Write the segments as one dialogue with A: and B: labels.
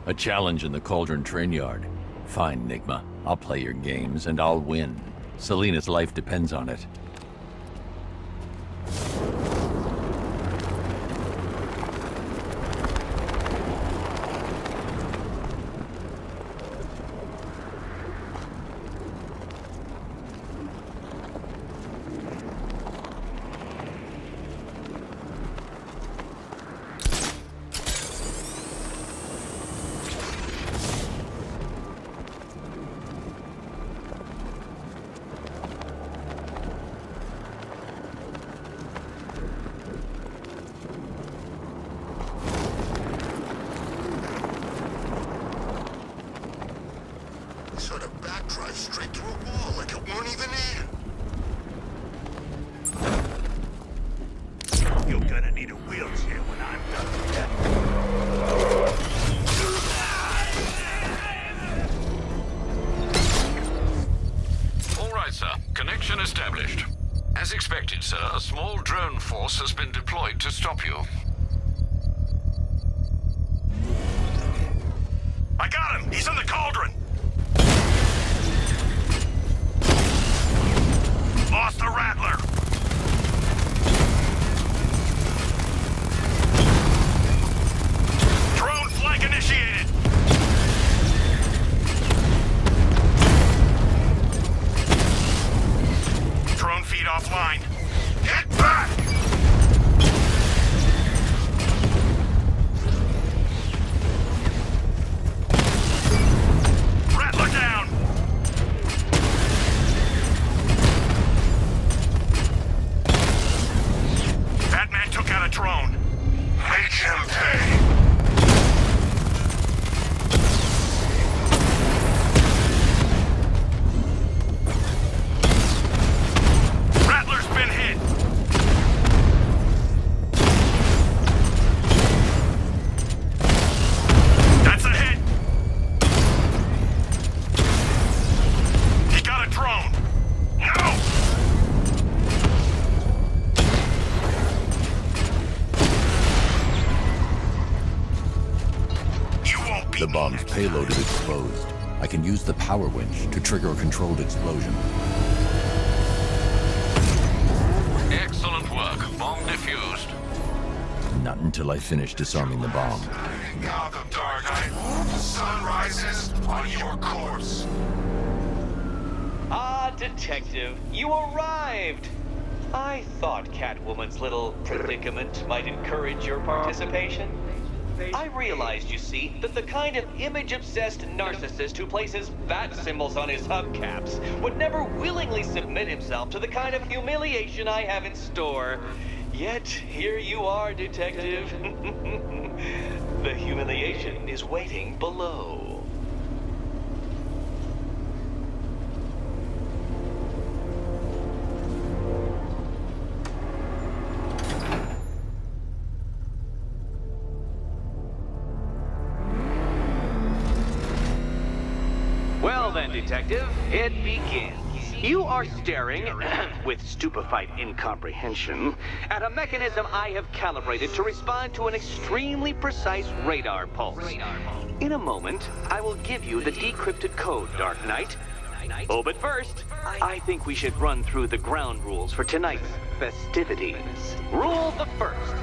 A: A challenge in the Cauldron train yard. Fine, Nigma. I'll play your games, and I'll win. Selena's life depends on it.
B: Sort of backdrive straight through a wall like it weren't even there. You're gonna need a wheelchair when I'm
C: done. All right, sir. Connection established. As expected, sir, a small drone force has been deployed to stop you.
B: I got him! He's in the cauldron! Lost the Rattler! Drone flank initiated! Drone feed offline. Get back! Rattler down! Took out a drone. Make him pay. Rattler's been hit. That's a hit. He got a drone. No!
A: The bomb's payload is exposed. I can use the power winch to trigger a controlled explosion.
C: Excellent work. Bomb defused.
A: Not until I finish disarming the bomb.
B: Gotham, Dark Knight. The sun rises on your corpse.
D: Ah, Detective, you arrived! I thought Catwoman's little predicament might encourage your participation. I realized, you see, that the kind of image-obsessed narcissist who places bat symbols on his hubcaps would never willingly submit himself to the kind of humiliation I have in store. Yet, here you are, Detective. The humiliation is waiting below. Well then, Detective, it begins. You are staring, with stupefied incomprehension, at a mechanism I have calibrated to respond to an extremely precise radar pulse. In a moment, I will give you the decrypted code, Dark Knight. Oh, but first, I think we should run through the ground rules for tonight's festivities. Rule the first.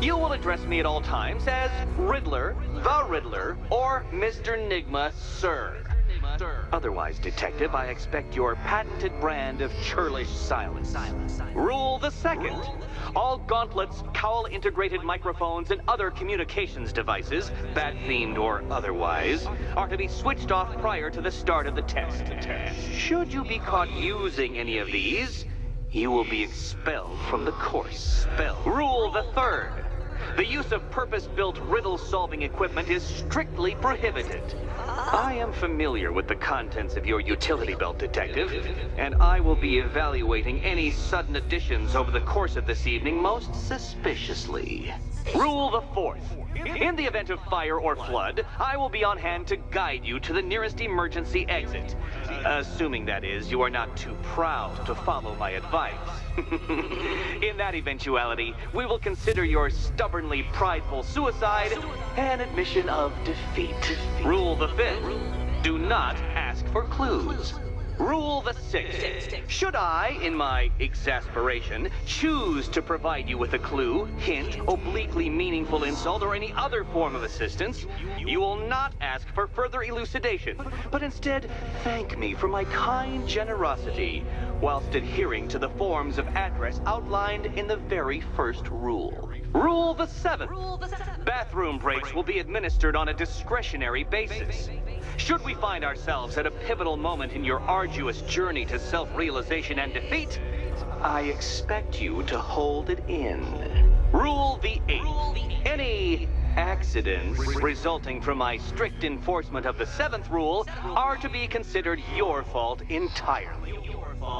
D: You will address me at all times as Riddler, the Riddler, or Mr. Nigma, sir. Otherwise, Detective, I expect your patented brand of churlish silence. Rule the second. All gauntlets, cowl-integrated microphones, and other communications devices, bat-themed or otherwise, are to be switched off prior to the start of the test. Should you be caught using any of these, you will be expelled from the course. Rule the third. The use of purpose-built riddle-solving equipment is strictly prohibited. I am familiar with the contents of your utility belt, Detective, and I will be evaluating any sudden additions over the course of this evening most suspiciously. Rule the fourth. In the event of fire or flood, I will be on hand to guide you to the nearest emergency exit. Assuming, that is, you are not too proud to follow my advice. In that eventuality, we will consider your stubbornly prideful suicide an admission of defeat. Rule the 5th. Do not ask for clues. Rule the 6th. Should I, in my exasperation, choose to provide you with a clue, hint, obliquely meaningful insult, or any other form of assistance, you will not ask for further elucidation, but instead thank me for my kind generosity, whilst adhering to the forms of address outlined in the very first rule. Rule the 7th. Bathroom breaks will be administered on a discretionary basis. Should we find ourselves at a pivotal moment in your arduous journey to self-realization and defeat, I expect you to hold it in. Rule the 8th. Any accidents resulting from my strict enforcement of the 7th rule are to be considered your fault entirely.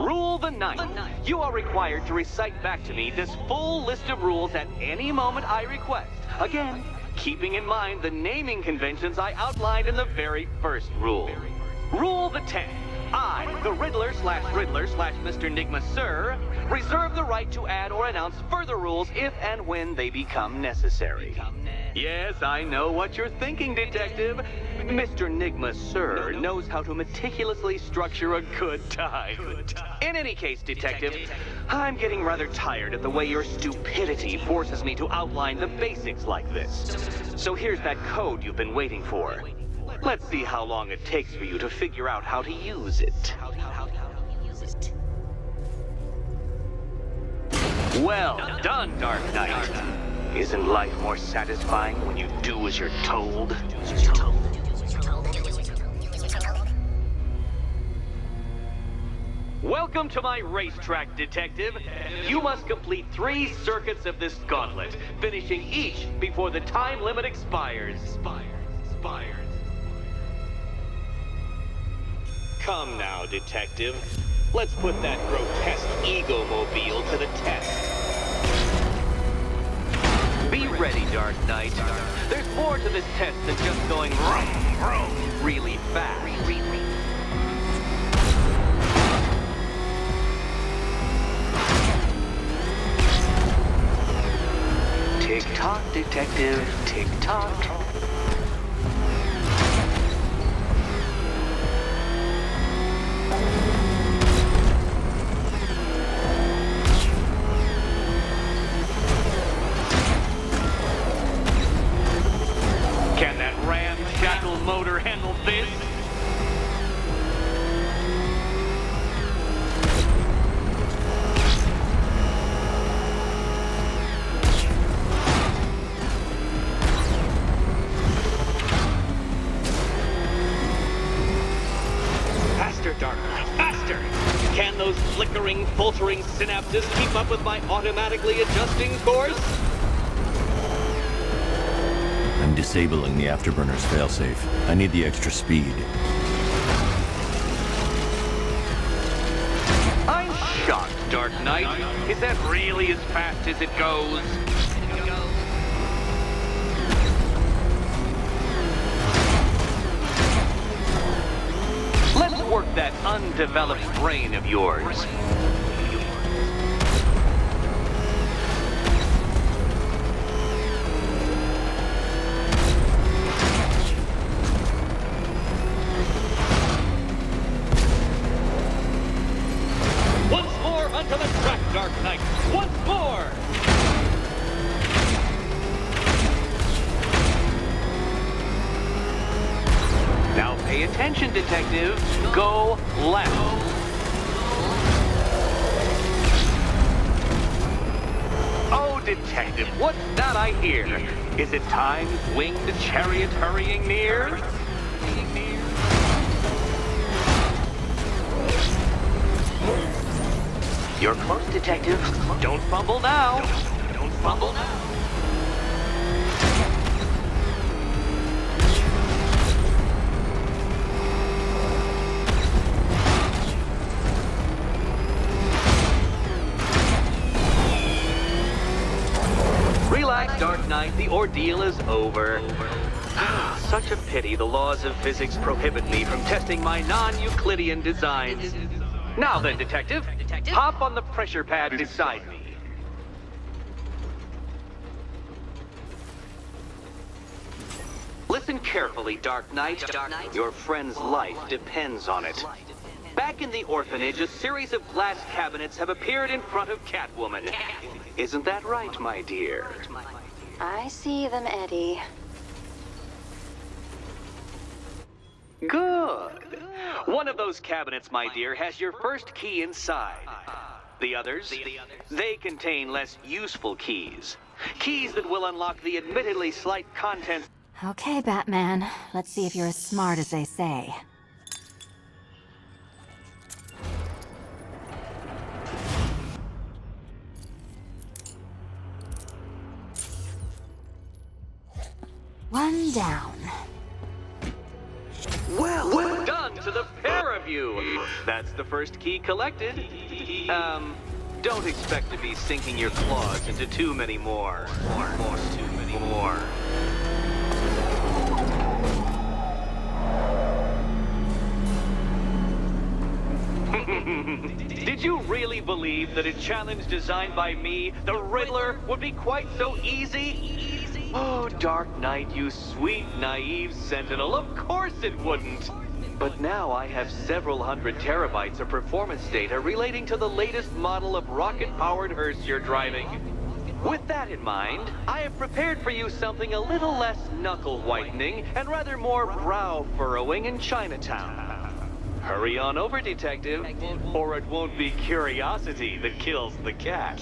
D: Rule the 9th. You are required to recite back to me this full list of rules at any moment I request. Again, keeping in mind the naming conventions I outlined in the very first rule. Rule the 10th. I, the Riddler/Mr. Nigma Sir, reserve the right to add or announce further rules if and when they become necessary. Yes, I know what you're thinking, Detective. Mr. Nigma Sir knows how to meticulously structure a good time. In any case, Detective, I'm getting rather tired of the way your stupidity forces me to outline the basics like this. So here's that code you've been waiting for. Let's see how long it takes for you to figure out how to use it. Well done, Dark Knight. Isn't life more satisfying when you do as you're told? Welcome to my racetrack, Detective. You must complete 3 circuits of this gauntlet, finishing each before the time limit expires. Come now, Detective. Let's put that grotesque ego-mobile to the test. Be ready, Dark Knight. There's more to this test than just going vroom, vroom really fast. Tick-tock, Detective, tick-tock. Can that ramshackle motor handle this? Faster, Dark Knight, faster! Can those flickering, faltering synapses keep up with my automatically adjusting course?
A: I'm disabling the afterburner's failsafe. I need the extra speed.
D: I'm shocked, Dark Knight. Is that really as fast as it goes? Let's work that undeveloped brain of yours. Onto the track, Dark Knight! Once more! Now pay attention, Detective. Go left. Oh, Detective, what's that I hear? Is it time's winged chariot hurrying near? You're close, Detective. Don't fumble now. Don't fumble now. Relax, Dark Knight. The ordeal is over. Such a pity the laws of physics prohibit me from testing my non-Euclidean designs. Now then, Detective, hop on the pressure pad beside me. Listen carefully, Dark Knight. Your friend's life depends on it. Back in the orphanage, a series of glass cabinets have appeared in front of Catwoman. Isn't that right, my dear?
E: I see them, Eddie.
D: Good. One of those cabinets, my dear, has your first key inside. The others, they contain less useful keys. Keys that will unlock the admittedly slight contents.
E: Okay, Batman. Let's see if you're as smart as they say. One down.
D: Well done to the pair of you. That's the first key collected. Don't expect to be sinking your claws into too many more. Too many more. Did you really believe that a challenge designed by me, the Riddler, would be quite so easy? Oh, Dark Knight, you sweet, naive sentinel, of course it wouldn't. But now I have several hundred terabytes of performance data relating to the latest model of rocket-powered hearse you're driving. With that in mind, I have prepared for you something a little less knuckle-whitening and rather more brow-furrowing in Chinatown. Hurry on over, Detective, or it won't be curiosity that kills the cat.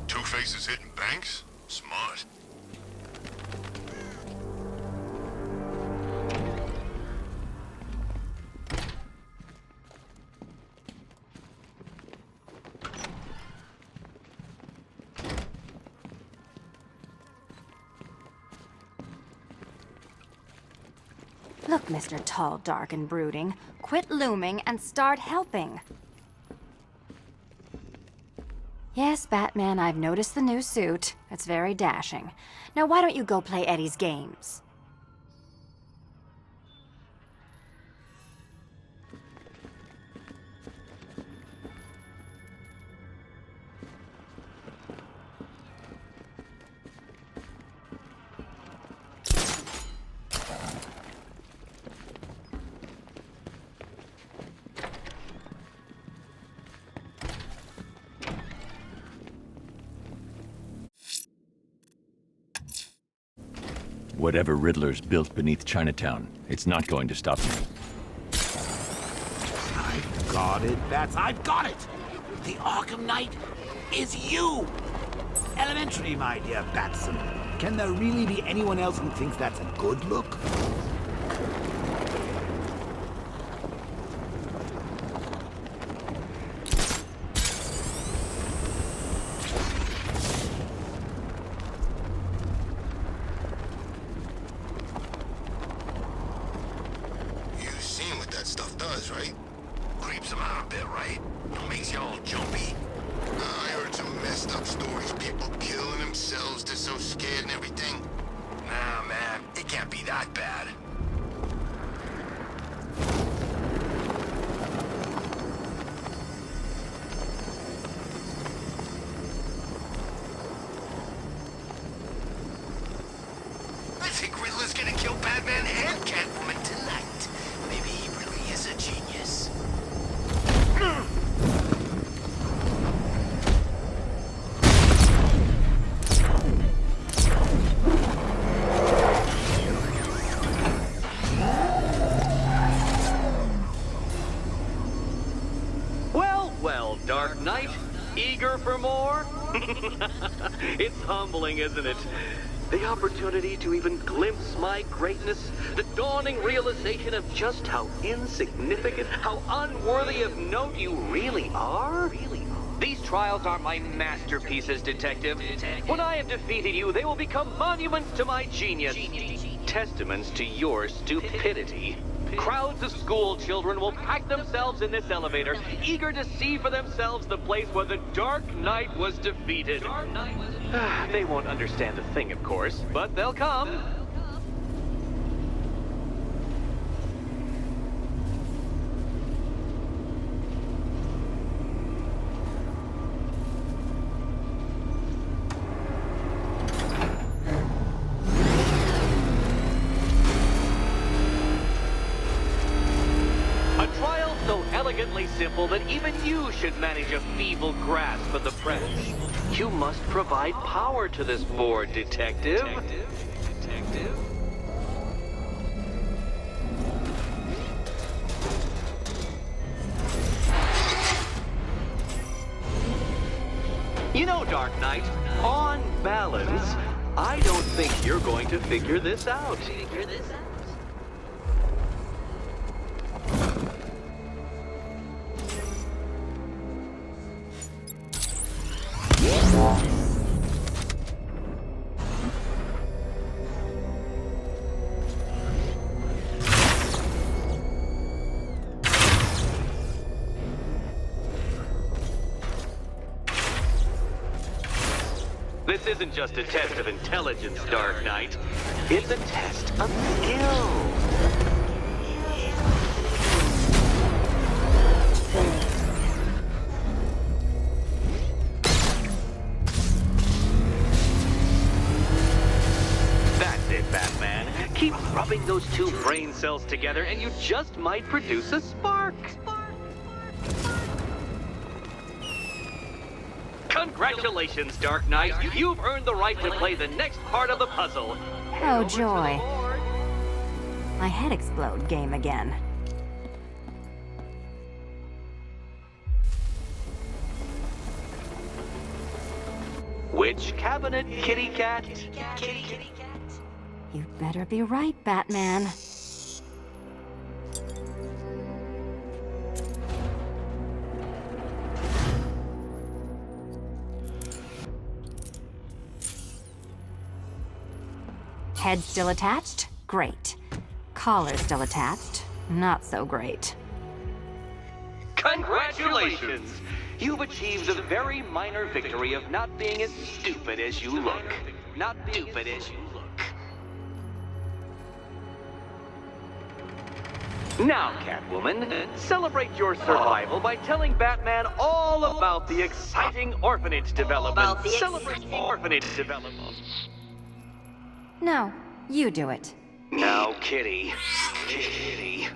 B: Two-Face hitting banks? Smart.
E: Look, Mr. Tall, Dark, and Brooding. Quit looming and start helping. Yes, Batman, I've noticed the new suit. It's very dashing. Now why don't you go play Eddie's games?
A: Whatever Riddler's built beneath Chinatown, it's not going to stop me.
F: I've got it, Bats. I've got it! The Arkham Knight is you! Elementary, my dear Batson. Can there really be anyone else who thinks that's a good look?
B: Right? Creeps them out a bit, right? Makes you all jumpy. I heard some messed up stories, people killing themselves, they're so scared and everything. Nah, man, it can't be that bad. Batman and Catwoman tonight. Maybe he really is a genius.
D: Well, Dark Knight, eager for more? It's humbling, isn't it? The opportunity to even glimpse my greatness, the dawning realization of just how insignificant, how unworthy of note you really are. These trials are my masterpieces, Detective. When I have defeated you, they will become monuments to my genius, testaments to your stupidity. Crowds of school children will pack themselves in this elevator, eager to see for themselves the place where the Dark Knight was defeated. They won't understand a thing, of course, but they'll come. Elegantly simple that even you should manage a feeble grasp of the premise. You must provide power to this board, Detective. You know, Dark Knight, on balance, I don't think you're going to figure this out. This isn't just a test of intelligence, Dark Knight. It's a test of skill. That's it, Batman. Keep rubbing those two brain cells together and you just might produce a spark. Congratulations, Dark Knight. You've earned the right to play the next part of the puzzle.
E: Oh, joy. My head explode game again.
D: Which cabinet, kitty cat?
E: You'd better be right, Batman. Head still attached? Great. Collar still attached? Not so great.
D: Congratulations! You've achieved the very minor victory of not being as stupid as you look. Not stupid as you look. Now, Catwoman, celebrate your survival by telling Batman all about the exciting orphanage development. Celebrate orphanage development.
E: No, you do it.
D: Now, Kitty. Kitty.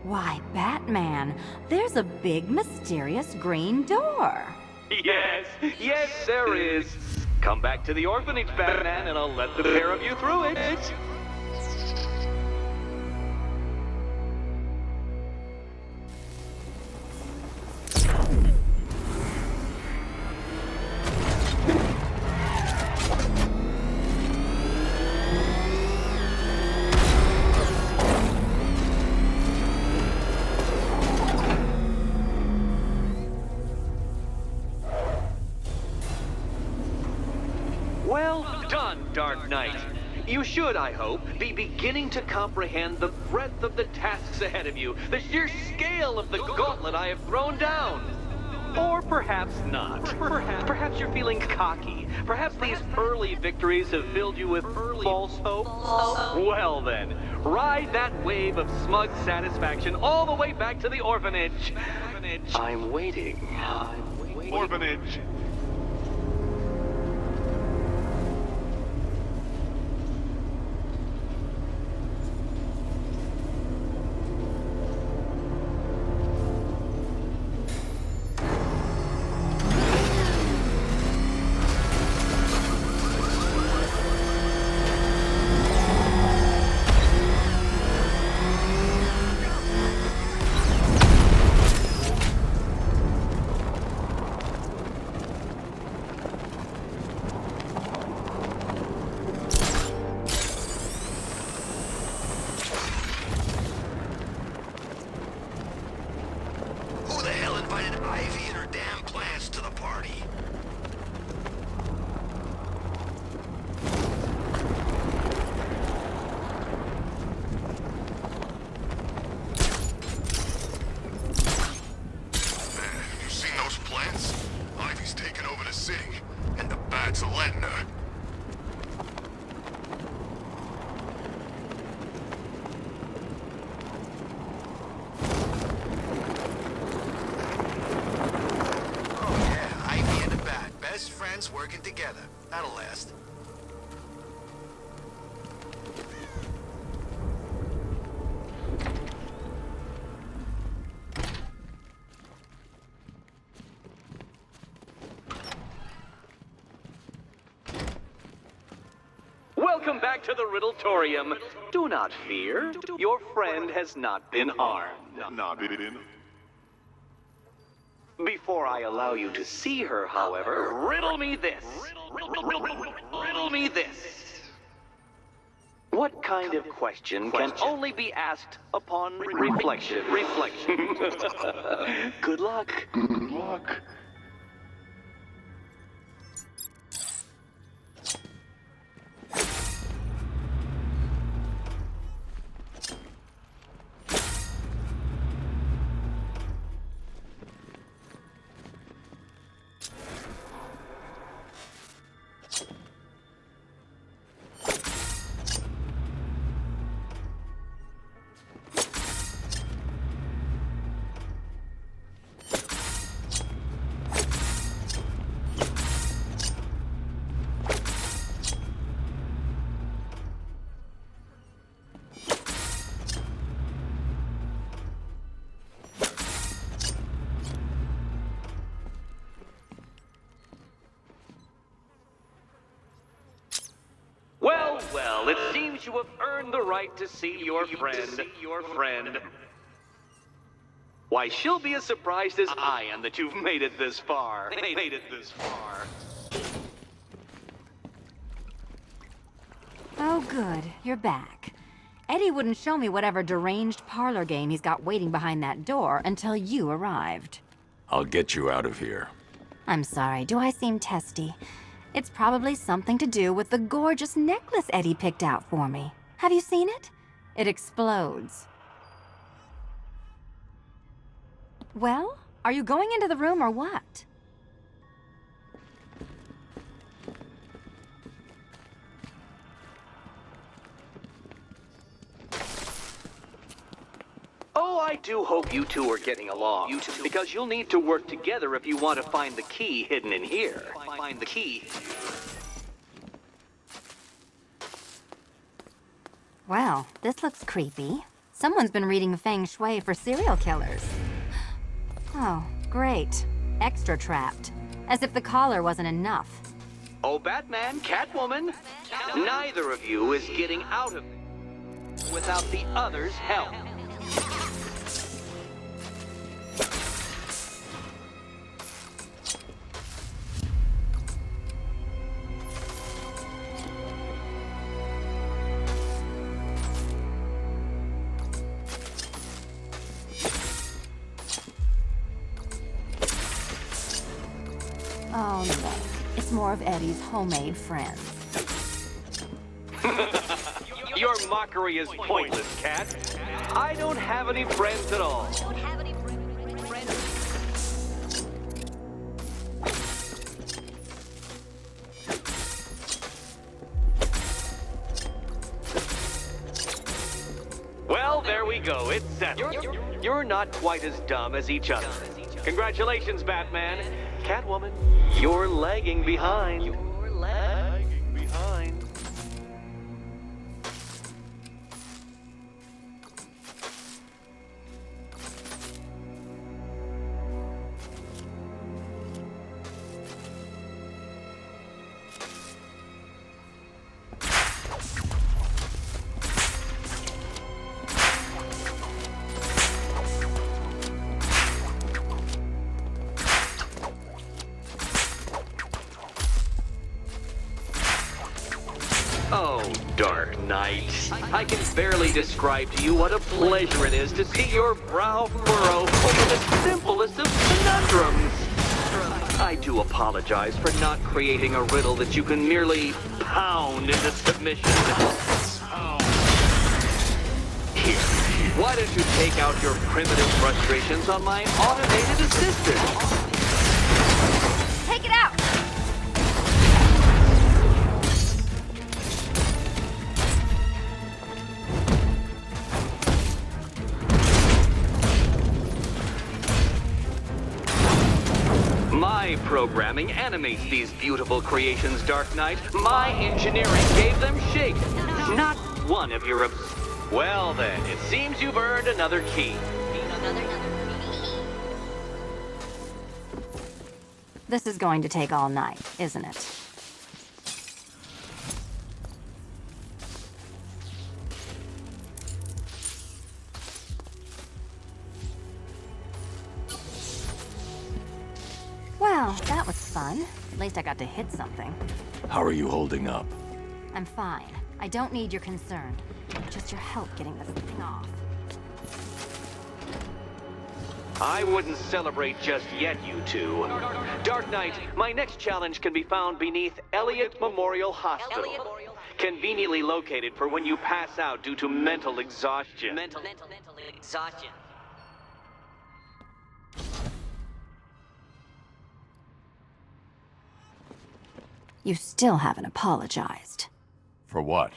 E: Why, Batman, there's a big, mysterious green door.
D: Yes, there is. Come back to the orphanage, Batman, and I'll let the pair of you through it. Well done, Dark Knight. You should, I hope, be beginning to comprehend the breadth of the tasks ahead of you, the sheer scale of the gauntlet I have thrown down. Or perhaps not. Perhaps you're feeling cocky. Perhaps these early victories have filled you with false hope. Well then, ride that wave of smug satisfaction all the way back to the orphanage. I'm waiting. Orphanage.
B: together. That'll last.
D: Welcome back to the Riddletorium. Do not fear. Your friend has not been harmed. Before I allow you to see her, however, riddle me this. Riddle me this. What kind of question can only be asked upon reflection? Good luck. Good luck. Well, it seems you have earned the right to see your friend. Why, she'll be as surprised as I am that you've made it this far.
E: Oh, good. You're back. Eddie wouldn't show me whatever deranged parlor game he's got waiting behind that door until you arrived.
A: I'll get you out of here.
E: I'm sorry, do I seem testy? It's probably something to do with the gorgeous necklace Eddie picked out for me. Have you seen it? It explodes. Well, are you going into the room or what?
D: Oh, I do hope you two are getting along. Because you'll need to work together if you want to find the key hidden in here. Find the key.
E: Well, this looks creepy. Someone's been reading Feng Shui for serial killers. Oh, great. Extra trapped. As if the collar wasn't enough.
D: Oh, Batman, Catwoman, neither of you is getting out of it without the other's help.
E: Oh, no. It's more of Eddie's homemade friends.
D: Your mockery is pointless, Cat. I don't have any friends at all. Well, there we go. It's settled. You're not quite as dumb as each other. Congratulations, Batman. Catwoman, you're lagging behind. Oh, Dark Knight. I can barely describe to you what a pleasure it is to see your brow furrow over the simplest of conundrums. I do apologize for not creating a riddle that you can merely pound into submission. Here, why don't you take out your primitive frustrations on my automated assistant?
E: Take it out!
D: My programming animates these beautiful creations, Dark Knight. My engineering gave them shape. Not one of your... Well then, it seems you've earned another key.
E: This is going to take all night, isn't it? Well, that was fun. At least I got to hit something.
A: How are you holding up?
E: I'm fine. I don't need your concern. Just your help getting this thing off.
D: I wouldn't celebrate just yet, you two. Dark Knight, my next challenge can be found beneath Elliott Memorial Hospital. Conveniently located for when you pass out due to mental exhaustion.
G: Mental exhaustion.
E: You still haven't apologized.
A: For what?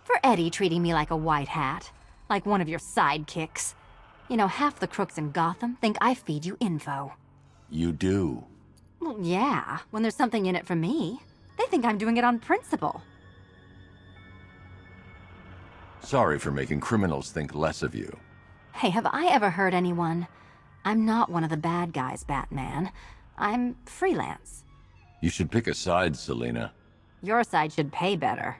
E: For Eddie treating me like a white hat. Like one of your sidekicks. You know, half the crooks in Gotham think I feed you info.
A: You do.
E: Well, yeah, when there's something in it for me. They think I'm doing it on principle.
A: Sorry for making criminals think less of you.
E: Hey, have I ever hurt anyone? I'm not one of the bad guys, Batman. I'm freelance.
A: You should pick a side, Selina.
E: Your side should pay better.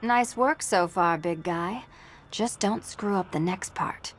E: Nice work so far, big guy. Just don't screw up the next part.